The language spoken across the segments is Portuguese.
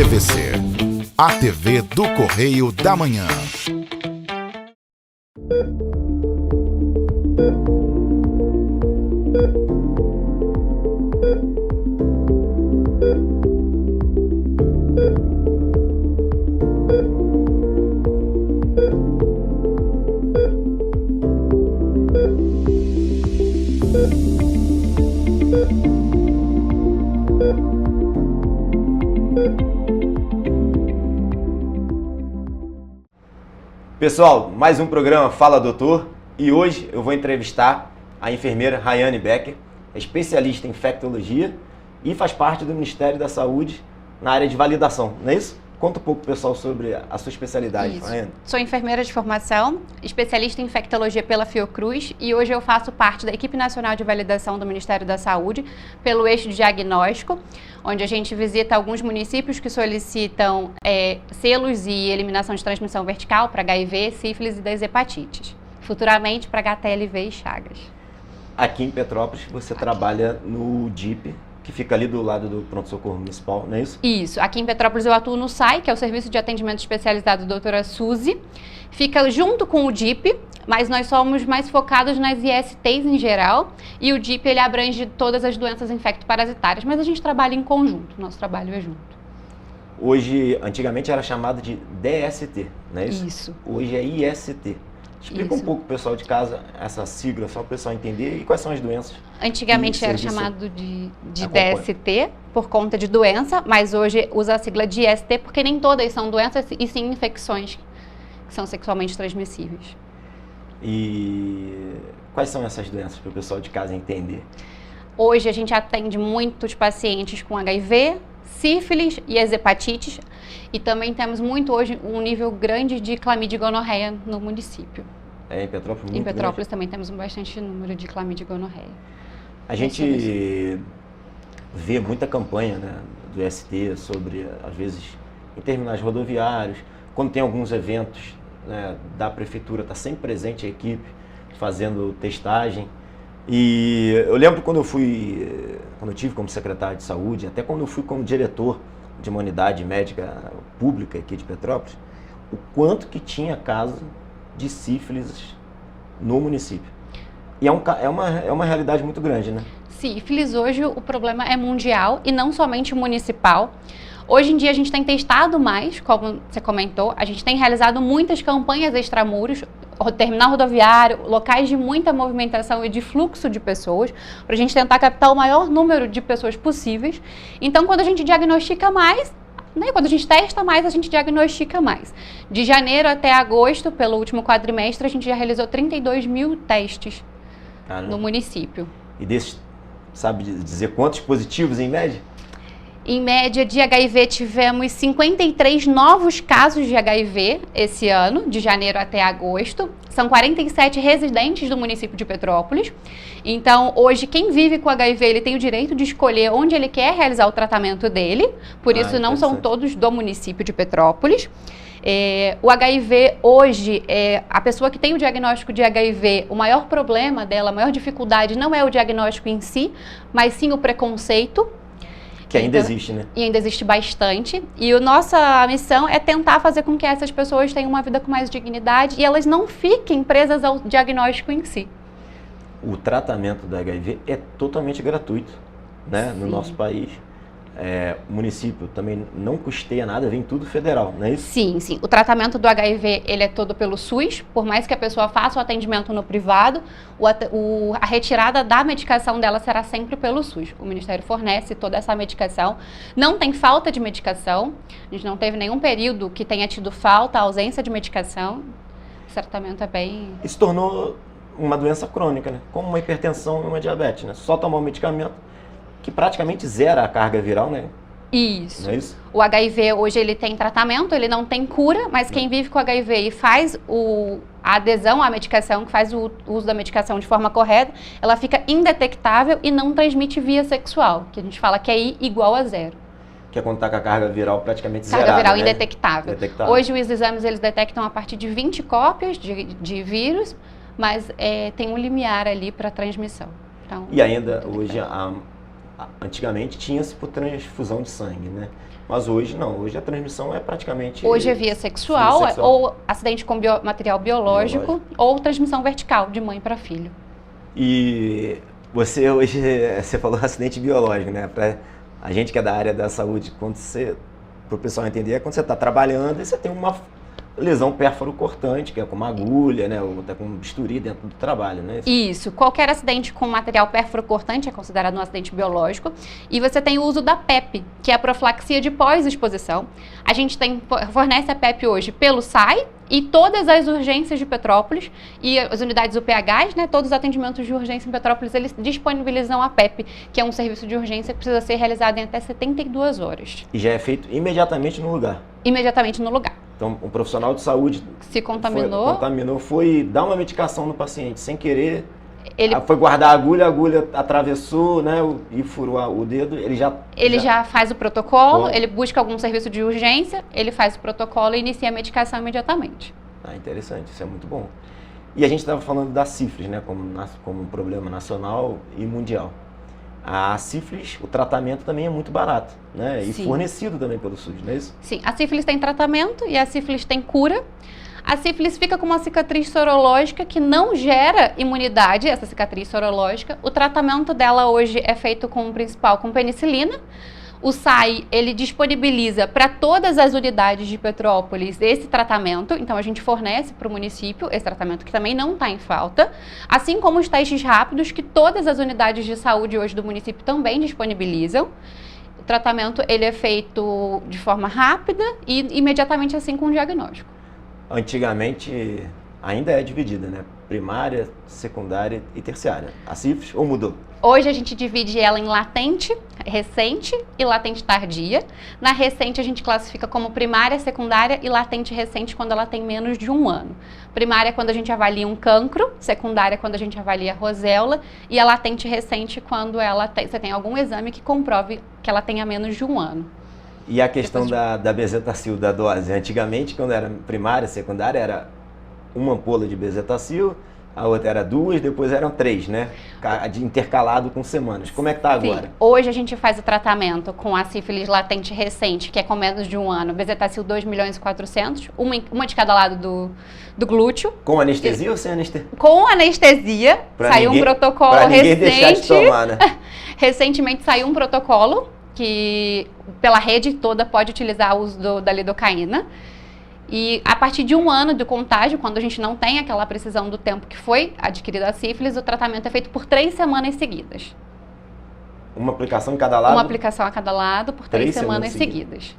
TVC, a TV do Correio da Manhã. Pessoal, mais um programa Fala Doutor e hoje eu vou entrevistar a enfermeira Rayane Becker, especialista em infectologia e faz parte do Ministério da Saúde na área de validação, não é isso? Conta um pouco, pessoal, sobre a sua especialidade, Rayane. Sou enfermeira de formação, especialista em infectologia pela Fiocruz e hoje eu faço parte da equipe nacional de validação do Ministério da Saúde pelo eixo de diagnóstico, onde a gente visita alguns municípios que solicitam selos e eliminação de transmissão vertical para HIV, sífilis e das hepatites, futuramente para HTLV e Chagas. Aqui em Petrópolis você trabalha no DIP, que fica ali do lado do pronto-socorro municipal, não é isso? Isso. Aqui em Petrópolis eu atuo no SAI, que é o Serviço de Atendimento Especializado doutora Suzy. Fica junto com o DIP, mas nós somos mais focados nas ISTs em geral. E o DIP, ele abrange todas as doenças infecto-parasitárias, mas a gente trabalha em conjunto, nosso trabalho é junto. Hoje, antigamente era chamado de DST, não é isso? Isso. Hoje é IST. Explica um pouco pro pessoal de casa essa sigla, só para o pessoal entender e quais são as doenças. Antigamente era chamado de DST por conta de doença, mas hoje usa a sigla de IST porque nem todas são doenças e sim infecções que são sexualmente transmissíveis. E quais são essas doenças para o pessoal de casa entender? Hoje a gente atende muitos pacientes com HIV, sífilis e as hepatites. E também temos muito hoje um nível grande de clamídia e gonorreia no município. Em Petrópolis? Em Petrópolis também temos um bastante número de clamídia e gonorreia. A gente vê muita campanha, né, do ST sobre, às vezes, em terminais rodoviários, quando tem alguns eventos, né, da prefeitura, está sempre presente a equipe fazendo testagem. E eu lembro quando eu tive como secretário de saúde, até quando eu fui como diretor de uma unidade médica pública aqui de Petrópolis, o quanto que tinha caso de sífilis no município. E é uma realidade muito grande, né? Sífilis, hoje o problema é mundial e não somente municipal. Hoje em dia a gente tem testado mais, como você comentou, a gente tem realizado muitas campanhas extramuros, terminal rodoviário, locais de muita movimentação e de fluxo de pessoas, para a gente tentar captar o maior número de pessoas possíveis. Então, quando a gente diagnostica mais, né, quando a gente testa mais, a gente diagnostica mais. De janeiro até agosto, pelo último quadrimestre, a gente já realizou 32 mil testes no município. E desses, sabe dizer quantos positivos em média? Em média, de HIV, tivemos 53 novos casos de HIV esse ano, de janeiro até agosto. São 47 residentes do município de Petrópolis. Então, hoje, quem vive com HIV, ele tem o direito de escolher onde ele quer realizar o tratamento dele. Por isso, não são todos do município de Petrópolis. O HIV, hoje, a pessoa que tem o diagnóstico de HIV, o maior problema dela, a maior dificuldade não é o diagnóstico em si, mas sim o preconceito. Que ainda existe, né? E ainda existe bastante. E a nossa missão é tentar fazer com que essas pessoas tenham uma vida com mais dignidade e elas não fiquem presas ao diagnóstico em si. O tratamento do HIV é totalmente gratuito, né? No nosso país. O município também não custeia nada, vem tudo federal, não é isso? Sim, sim. O tratamento do HIV, ele é todo pelo SUS, por mais que a pessoa faça o atendimento no privado, a retirada da medicação dela será sempre pelo SUS. O Ministério fornece toda essa medicação. Não tem falta de medicação, a gente não teve nenhum período que tenha tido falta, ausência de medicação. O tratamento é bem... Isso tornou uma doença crônica, né? Como uma hipertensão e uma diabetes, né? Só tomar o medicamento que praticamente zera a carga viral, né? Isso. Não é isso? O HIV hoje ele tem tratamento, ele não tem cura, mas quem vive com HIV e faz a adesão à medicação, que faz o uso da medicação de forma correta, ela fica indetectável e não transmite via sexual, que a gente fala que é I igual a 0. Que é quando está com a carga viral praticamente zerada, carga viral né? indetectável. Hoje os exames eles detectam a partir de 20 cópias de vírus, mas tem um limiar ali para transmissão. Então, e ainda hoje, antigamente tinha-se por transfusão de sangue, né? Mas hoje não, hoje a transmissão é praticamente... Hoje é via sexual, ou acidente com material biológico, ou transmissão vertical, de mãe para filho. E você hoje, você falou acidente biológico, né? Pra a gente que é da área da saúde, para o pessoal entender, é quando você está trabalhando e você tem uma lesão pérfuro-cortante, que é com uma agulha, né? Ou até com um bisturi dentro do trabalho, né? Isso. Qualquer acidente com material pérfuro-cortante é considerado um acidente biológico. E você tem o uso da PEP, que é a profilaxia de pós-exposição. A gente fornece a PEP hoje pelo SAI e todas as urgências de Petrópolis e as unidades UPHs, né? Todos os atendimentos de urgência em Petrópolis, eles disponibilizam a PEP, que é um serviço de urgência que precisa ser realizado em até 72 horas. E já é feito imediatamente no lugar? Imediatamente no lugar. Então, um profissional de saúde se contaminou, foi dar uma medicação no paciente sem querer, ele foi guardar a agulha atravessou, né, e furou o dedo, ele já faz o protocolo, ele busca algum serviço de urgência, ele faz o protocolo e inicia a medicação imediatamente. Ah, interessante, isso é muito bom. E a gente estava falando da sífilis, né, como um problema nacional e mundial. A sífilis, o tratamento também é muito barato, né? E fornecido também pelo SUS, não é isso? Sim, a sífilis tem tratamento e a sífilis tem cura. A sífilis fica com uma cicatriz sorológica que não gera imunidade, essa cicatriz sorológica. O tratamento dela hoje é feito com penicilina. O SAI, ele disponibiliza para todas as unidades de Petrópolis esse tratamento, então a gente fornece para o município esse tratamento que também não está em falta, assim como os testes rápidos que todas as unidades de saúde hoje do município também disponibilizam. O tratamento, ele é feito de forma rápida e imediatamente assim com o diagnóstico. Antigamente ainda é dividida, né? Primária, secundária e terciária. A sífilis ou mudou? Hoje a gente divide ela em latente, recente e latente tardia. Na recente a gente classifica como primária, secundária e latente recente quando ela tem menos de 1 ano. Primária é quando a gente avalia um cancro, secundária é quando a gente avalia a roséola e a latente recente quando você tem algum exame que comprove que ela tenha menos de 1 ano. E a questão da bezetacil, da dose? Antigamente, quando era primária, secundária, era uma ampola de bezetacil, a outra era 2, depois eram 3, né? Intercalado com semanas. Como é que tá agora? Sim. Hoje a gente faz o tratamento com a sífilis latente recente, que é com menos de 1 ano, bezetacil 2.400.000, uma de cada lado do glúteo. Com anestesia ou sem anestesia? Com anestesia. Saiu um protocolo recente. Deixar de tomar, né? Recentemente saiu um protocolo que pela rede toda pode utilizar o uso da lidocaína. E a partir de 1 ano de contágio, quando a gente não tem aquela precisão do tempo que foi adquirida a sífilis, o tratamento é feito por 3 semanas seguidas. Uma aplicação em cada lado? Uma aplicação a cada lado por 3 semanas seguidas.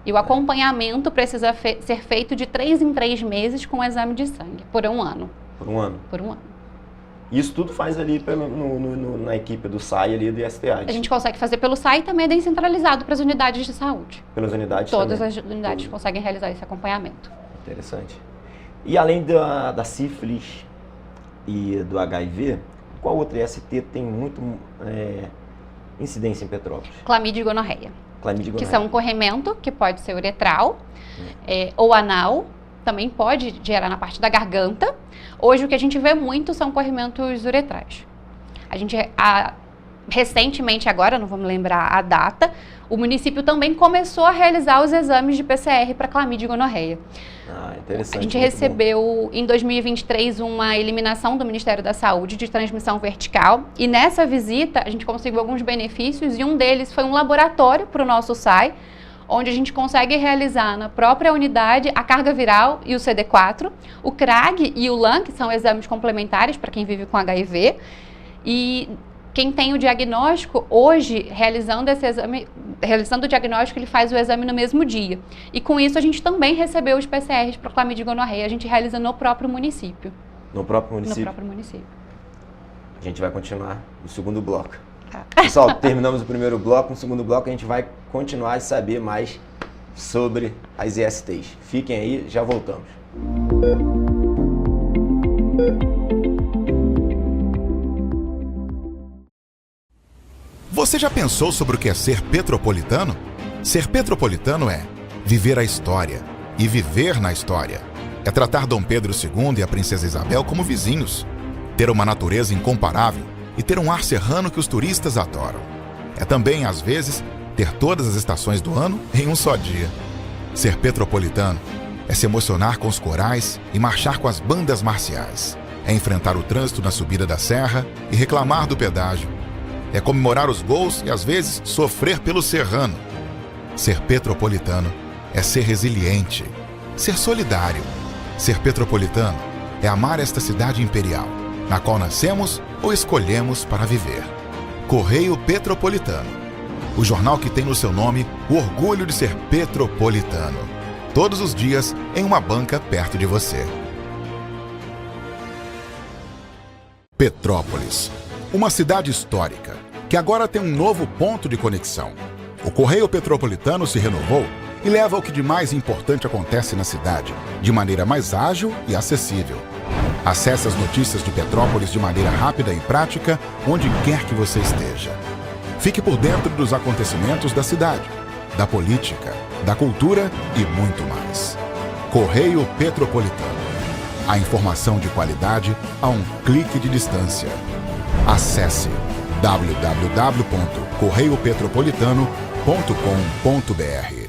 E o acompanhamento precisa ser feito de 3 em 3 meses com o exame de sangue, por 1 ano. Por 1 ano? Por 1 ano. Isso tudo faz ali na equipe do SAI ali do STA. A gente consegue fazer pelo SAI e também é descentralizado para as unidades de saúde. Pelas unidades Todas também? As unidades conseguem realizar esse acompanhamento. Interessante. E além da sífilis e do HIV, qual outro IST tem muito incidência em Petrópolis? Clamídia e gonorreia. Clamídia e gonorreia. Que são um corrimento, que pode ser uretral ou anal. Também pode gerar na parte da garganta. Hoje o que a gente vê muito são corrimentos uretrais. Recentemente agora, não vou me lembrar a data, o município também começou a realizar os exames de PCR para clamídia e gonorreia. Ah, interessante. A gente recebeu em 2023 uma eliminação do Ministério da Saúde de transmissão vertical e nessa visita a gente conseguiu alguns benefícios e um deles foi um laboratório para o nosso SAI, onde a gente consegue realizar na própria unidade a carga viral e o CD4, o CRAG e o LAN, que são exames complementares para quem vive com HIV. E quem tem o diagnóstico, hoje, realizando o diagnóstico, ele faz o exame no mesmo dia. E com isso a gente também recebeu os PCRs para clamídia e gonorreia, a gente realiza no próprio município. No próprio município? No próprio município. A gente vai continuar no segundo bloco. Pessoal, terminamos o primeiro bloco. No segundo bloco a gente vai continuar a saber mais sobre as ISTs. Fiquem aí, já voltamos. Você já pensou sobre o que é ser petropolitano? Ser petropolitano é viver a história e viver na história. É tratar Dom Pedro II e a Princesa Isabel como vizinhos. Ter uma natureza incomparável e ter um ar serrano que os turistas adoram. É também, às vezes, ter todas as estações do ano em um só dia. Ser petropolitano é se emocionar com os corais e marchar com as bandas marciais. É enfrentar o trânsito na subida da serra e reclamar do pedágio. É comemorar os gols e, às vezes, sofrer pelo serrano. Ser petropolitano é ser resiliente, ser solidário. Ser petropolitano é amar esta cidade imperial, na qual nascemos ou escolhemos para viver. Correio Petropolitano, o jornal que tem no seu nome o orgulho de ser petropolitano. Todos os dias em uma banca perto de você. Petrópolis, uma cidade histórica, que agora tem um novo ponto de conexão. O Correio Petropolitano se renovou e leva o que de mais importante acontece na cidade, de maneira mais ágil e acessível. Acesse as notícias de Petrópolis de maneira rápida e prática, onde quer que você esteja. Fique por dentro dos acontecimentos da cidade, da política, da cultura e muito mais. Correio Petropolitano. A informação de qualidade a um clique de distância. Acesse www.correiopetropolitano.com.br.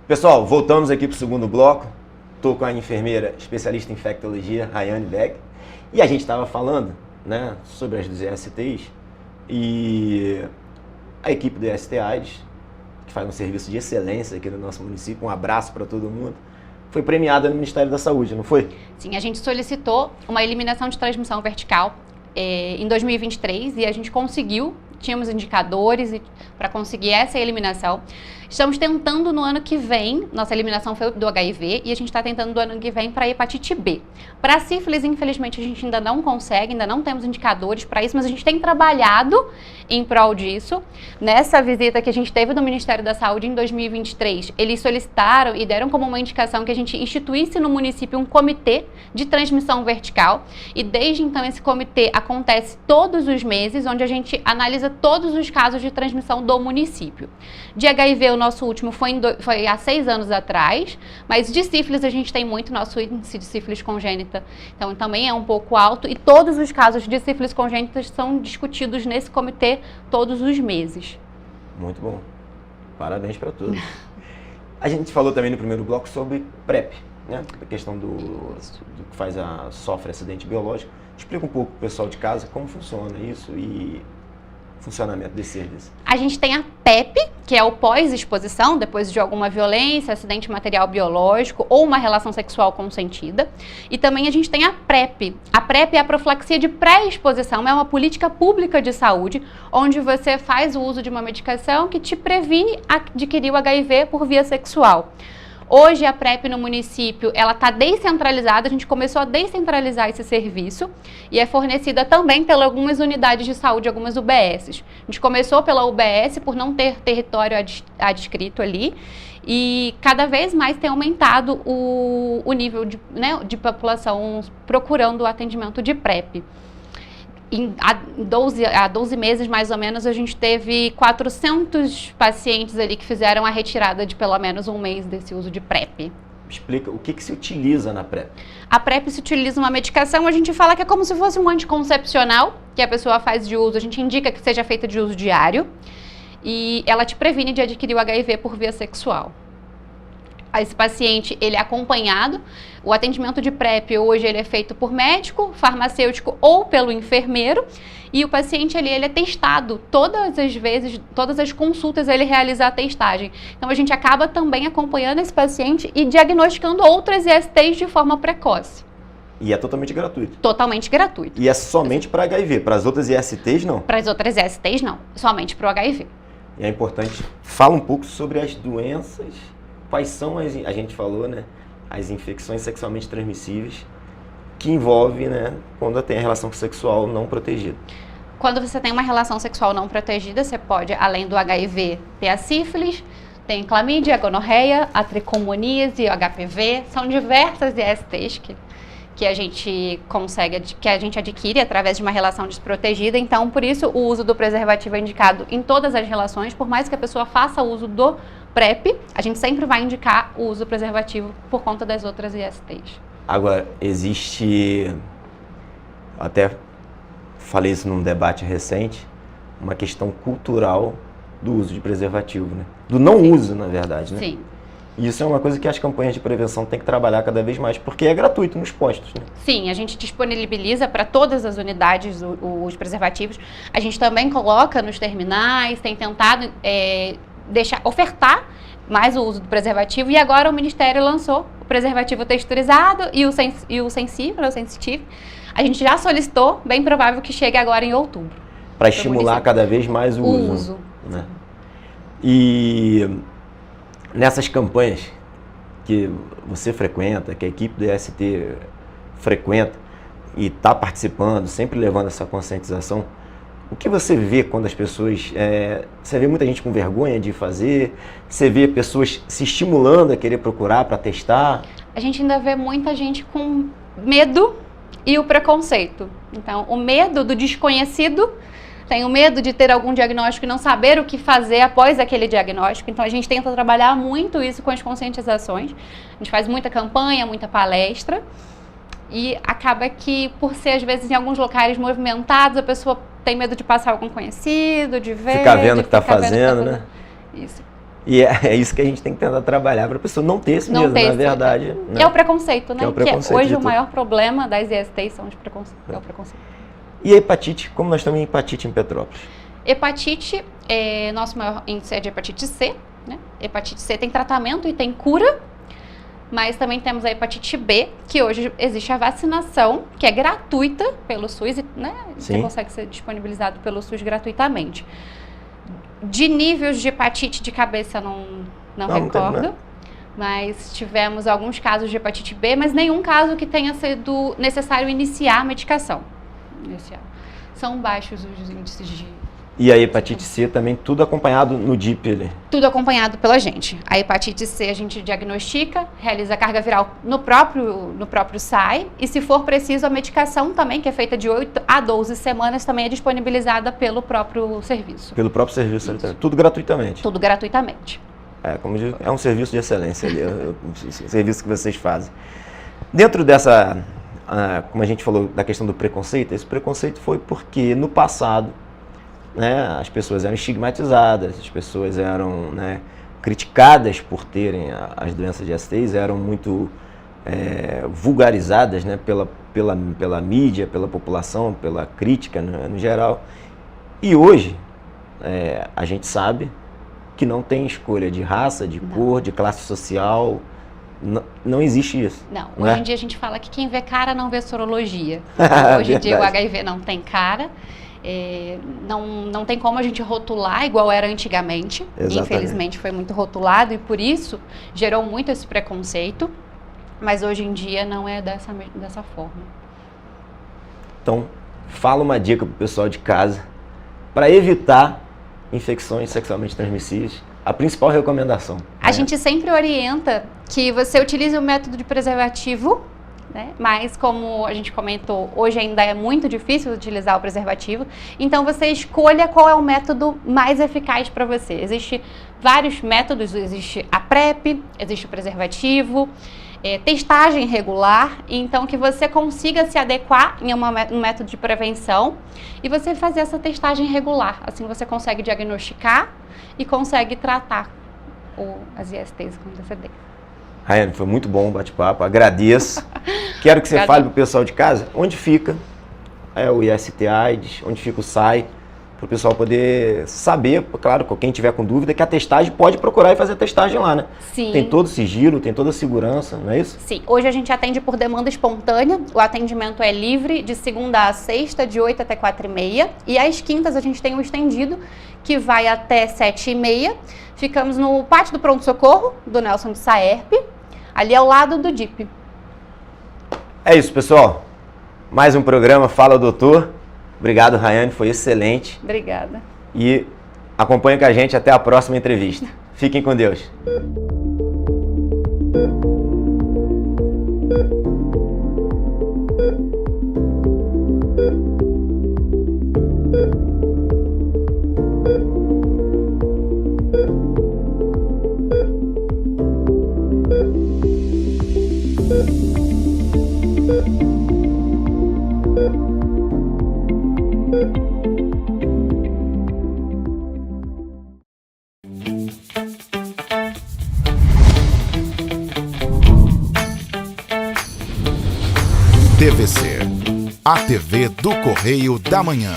Pessoal, voltamos aqui para o segundo bloco. Estou com a enfermeira especialista em infectologia, Rayane Beck, e a gente estava falando, né, sobre as dos ESTs e a equipe do EST AIDS, que faz um serviço de excelência aqui no nosso município, um abraço para todo mundo, foi premiada no Ministério da Saúde, não foi? Sim, a gente solicitou uma eliminação de transmissão vertical em 2023 e a gente conseguiu, tínhamos indicadores para conseguir essa eliminação. Estamos tentando no ano que vem, nossa eliminação foi do HIV, e a gente está tentando do ano que vem para a hepatite B. Para a sífilis, infelizmente, a gente ainda não consegue, ainda não temos indicadores para isso, mas a gente tem trabalhado em prol disso. Nessa visita que a gente teve do Ministério da Saúde em 2023, eles solicitaram e deram como uma indicação que a gente instituísse no município um comitê de transmissão vertical, e desde então esse comitê acontece todos os meses, onde a gente analisa todos os casos de transmissão do município. De HIV, o nosso último foi há 6 anos atrás, mas de sífilis a gente tem muito, nosso índice de sífilis congênita, então também é um pouco alto, e todos os casos de sífilis congênita são discutidos nesse comitê todos os meses. Muito bom. Parabéns para todos. A gente falou também no primeiro bloco sobre PrEP, né? A questão do que sofre acidente biológico. Explica um pouco para o pessoal de casa como funciona isso e funcionamento desse serviço. A gente tem a PEP, que é o pós-exposição, depois de alguma violência, acidente material biológico ou uma relação sexual consentida. E também a gente tem a PrEP. A PrEP é a profilaxia de pré-exposição, é uma política pública de saúde, onde você faz o uso de uma medicação que te previne adquirir o HIV por via sexual. Hoje a PrEP no município, ela está descentralizada, a gente começou a descentralizar esse serviço e é fornecida também pelas algumas unidades de saúde, algumas UBSs. A gente começou pela UBS por não ter território adscrito ali e cada vez mais tem aumentado o nível de população procurando o atendimento de PrEP. Há 12 meses, mais ou menos, a gente teve 400 pacientes ali que fizeram a retirada de pelo menos um mês desse uso de PrEP. Explica o que se utiliza na PrEP. A PrEP se utiliza uma medicação, a gente fala que é como se fosse um anticoncepcional, que a pessoa faz de uso, a gente indica que seja feita de uso diário, e ela te previne de adquirir o HIV por via sexual. Esse paciente, ele é acompanhado, o atendimento de PrEP hoje ele é feito por médico, farmacêutico ou pelo enfermeiro, e o paciente ele é testado todas as vezes, todas as consultas ele realiza a testagem. Então a gente acaba também acompanhando esse paciente e diagnosticando outras ISTs de forma precoce. E é totalmente gratuito? Totalmente gratuito. E é somente para HIV, para as outras ISTs não? Para as outras ISTs não, somente para o HIV. E é importante, fala um pouco sobre as doenças. Quais são a gente falou, né, as infecções sexualmente transmissíveis que envolve, né, quando tem a relação sexual não protegida? Quando você tem uma relação sexual não protegida, você pode, além do HIV, ter a sífilis, tem clamídia, a gonorreia, a tricomoníase, o HPV, são diversas ISTs que a gente consegue, que a gente adquire através de uma relação desprotegida. Então, por isso, o uso do preservativo é indicado em todas as relações, por mais que a pessoa faça uso do PrEP, a gente sempre vai indicar o uso do preservativo por conta das outras ISTs. Agora, existe até falei isso num debate recente, uma questão cultural do uso de preservativo, né? Do não uso, na verdade, né? Sim. E isso é uma coisa que as campanhas de prevenção têm que trabalhar cada vez mais, porque é gratuito nos postos, né? Sim, a gente disponibiliza para todas as unidades os preservativos. A gente também coloca nos terminais, tem tentado ofertar mais o uso do preservativo, e agora o Ministério lançou o preservativo texturizado e o sensível, o sensitive. A gente já solicitou, bem provável que chegue agora em outubro. Para estimular cada vez mais o uso. Né? E nessas campanhas que você frequenta, que a equipe do EST frequenta e está participando, sempre levando essa conscientização, o que você vê quando as pessoas... você vê muita gente com vergonha de fazer? Você vê pessoas se estimulando a querer procurar para testar? A gente ainda vê muita gente com medo e o preconceito. Então, o medo do desconhecido, tem o medo de ter algum diagnóstico e não saber o que fazer após aquele diagnóstico. Então, a gente tenta trabalhar muito isso com as conscientizações. A gente faz muita campanha, muita palestra. E acaba que, por ser, às vezes, em alguns locais movimentados, a pessoa tem medo de passar algum conhecido, de ver... Ficar vendo o que está fazendo, né? Isso. E é isso que a gente tem que tentar trabalhar para a pessoa não ter esse medo, na verdade. Né? É o preconceito, né? Que é o preconceito hoje o maior problema das ISTs são de preconceito. É o preconceito. E a hepatite? Como nós temos hepatite em Petrópolis? Hepatite, nosso maior índice é de hepatite C, né? Hepatite C tem tratamento e tem cura, mas também temos a hepatite B, que hoje existe a vacinação, que é gratuita pelo SUS, né? Você consegue ser disponibilizado pelo SUS gratuitamente. De níveis de hepatite de cabeça não recordo, mas tivemos alguns casos de hepatite B, mas nenhum caso que tenha sido necessário iniciar a medicação. São baixos os índices de... E a hepatite C também, tudo acompanhado no DIP? Tudo acompanhado pela gente. A hepatite C a gente diagnostica, realiza a carga viral no próprio SAI, e se for preciso a medicação também, que é feita de 8 a 12 semanas, também é disponibilizada pelo próprio serviço. Pelo próprio serviço sanitário. Tudo gratuitamente? Tudo gratuitamente. Como diz, é um serviço de excelência ali, o serviço que vocês fazem. Dentro dessa, como a gente falou da questão do preconceito, esse preconceito foi porque no passado, né, as pessoas eram estigmatizadas, as pessoas eram, né, criticadas por terem as doenças de STIs, eram muito vulgarizadas, né, pela mídia, pela população, pela crítica, né, no geral. E hoje a gente sabe que não tem escolha de raça, de cor, de classe social, não existe isso. Não, hoje em dia a gente fala que quem vê cara não vê sorologia. Hoje em dia o HIV não tem cara. Não tem como a gente rotular igual era antigamente. Exatamente. Infelizmente foi muito rotulado e por isso gerou muito esse preconceito, mas hoje em dia não é dessa forma. Então, fala uma dica para o pessoal de casa para evitar infecções sexualmente transmissíveis. A principal recomendação. A gente sempre orienta que você utilize o método de preservativo, né? Mas como a gente comentou, hoje ainda é muito difícil utilizar o preservativo, então você escolha qual é o método mais eficaz para você. Existem vários métodos, existe a PrEP, existe o preservativo, testagem regular, então que você consiga se adequar em um método de prevenção e você fazer essa testagem regular. Assim você consegue diagnosticar e consegue tratar as ISTs com antecedência. Rayane, foi muito bom o bate-papo, agradeço. Quero que você fale para o pessoal de casa onde fica o IST-AIDS, onde fica o SAI, para o pessoal poder saber, claro, quem tiver com dúvida, que a testagem pode procurar e fazer a testagem lá, né? Sim. Tem todo o sigilo, tem toda a segurança, não é isso? Sim. Hoje a gente atende por demanda espontânea, o atendimento é livre de segunda a sexta, de 8 até 4h30, e às quintas a gente tem um estendido que vai até 7h30. Ficamos no pátio do pronto-socorro, do Nelson de Saerp, ali ao lado do DIP. É isso, pessoal. Mais um programa Fala Doutor. Obrigado, Rayane, foi excelente. Obrigada. E acompanhe com a gente até a próxima entrevista. Fiquem com Deus. TVC, a TV do Correio da Manhã.